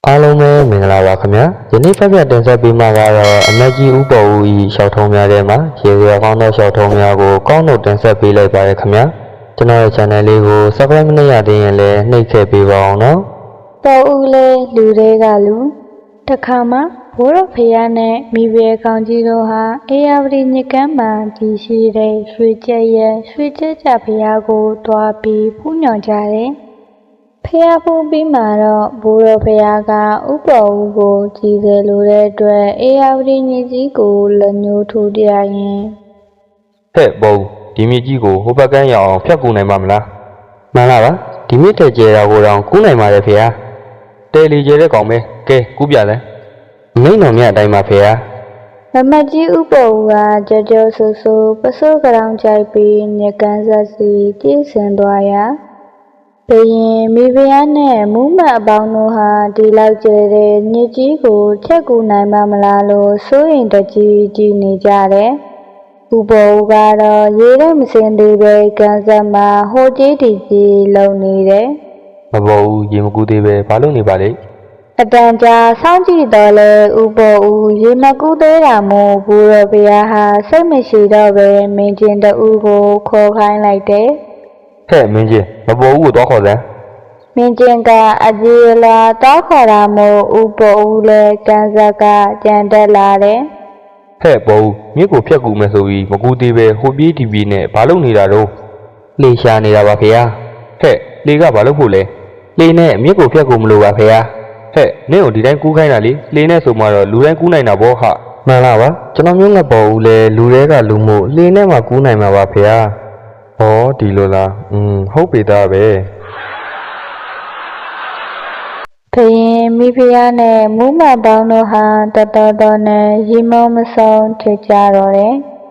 အားလုံးပဲမင်္ဂလာပါခင်ဗျာယနေ့ဖက်တင်ဆက်ပေးမှာကတော့အမတ်ကြီးဦးပေါ်ဦး၏ရှောက်ထုံးများထဲမှာရေစရာကောင်းသောရှောက်ထုံးများကိုကောင်းလို့တင်ဆက်ပေးလိုက်ပါရခင်ဗျာကျွန်တော်ရဲ့ channel လေးကို subscribe မလုပ်ရသေးရင်လည်းနှိပ်ခဲ့ပေးပါအောင်နော်ပေါ်ဦးလေးလူတွေကလူတခါမှဘိုးတော်ဖျားနဲ့မိဘကောင်ကြီးတို့ဟာအေယာဝတီမြစ်ကမ်းမှာတည်ရှိတဲ့ရွှေကျက်ရဲ့ရွှေကျက်ကြဖျားကိုတွားပြီးဖူးညော်ကြတယ်ဖျားဖူးပြီးမှတော့ဘိုးတော်ဖျားကဥပေါ်ဦးကိုကြည်စဲလိုတဲ့အတွက်အေယာဝတီမြစ်ကြီးကိုလက်ညှိုးထိုးပြရင်ဟဲ့ဘုံဒီမြစ်ကြီးကိုဟိုဘက်ကမ်းရအောင်ဖြတ်ကူနိုင်ပါမလားမှန်လားပါဒီမြစ်ထဲကျဲတာကိုတော့ကူးနိုင်ပါတယ်ဖေဟာတဲလီကျဲတဲ့ကောင်ပဲကဲကူးပြလဲမိန်တော်မြတ်အတိုင်းပါဖေဟာမမကြီးဥပေါ်ဦးကကြောကြောဆူဆူပစိုးကရောင်ကြိုက်ပြီးညကန်းဆက်စီတည်ဆင်သွားရာဘရင်မိဖုရားနဲ့မူးမတ်အပေါင်းတို့ဟာဒီလောက်ကျဲတဲ့ညစ်ကြီးကိုချက်ကူနိုင်မှာမလားလို့စိုးရင်တကြီးကြည်နေကြတယ်ဥပေါ်ဦးကတော့ရေထဲမစင်သေးပဲကန်းဆက်မှာဟိုကြီးတီကြီးလုံနေတယ်မပေါ်ဘူးရေမကူးသေးပဲဘာလို့နေပါလဲအတန်ကြာစောင့်ကြည့်တော့လဲဥပေါ်ဦးရေမကူးသေးတာမို့ဘူရဘုရားဟာစိတ်မရှိတော့ပဲမင်းချင်းတူကိုခေါ်ခိုင်းလိုက်တယ်ဟဲ့မင်းချင်းမပေါ်ဘူးကိုတော့ခေါ်စမ်းမင်းချင်းကအပြေလာတောက်ခေါ်တာမို့ဥပေါ်ဦးလဲကန်းဆက်ကကြံတက်လာတယ်ဟဲ့ပေါ်ဦးမြစ်ကိုဖြတ်ကူမယ်ဆိုပြီးမကူးသေးပဲဟိုပြေးဒီပြေးနဲ့ဘာလို့နေတာတော့လေရှာနေတာပါဖေဟာဟဲ့လေကဘာလို့ဖို့လဲလေနဲ့မြစ်ကိုဖြတ်ကူမလို့ပါဖေဟာဟဲ့နင့်ကိုဒီတိုင်းကူးခိုင်းတာလေလေနဲ့ဆိုမှတော့လူတိုင်းကူးနိုင်တာပေါ့ဟာမှန်လားပါကျွန်တော်မျိုးငါပေါ်ဦးလဲလူတွေကလူမို့လေနဲ့မှကူးနိုင်မှာပါဖေဟာဟောဒီလိုလားဟုတ်ပြီသားပဲဖရင်မိဖုရားနဲ့မူးမတ်ပေါင်းတို့ဟာတတော်တော်နဲ့ရီမုံမဆုံးထကြတော့တယ်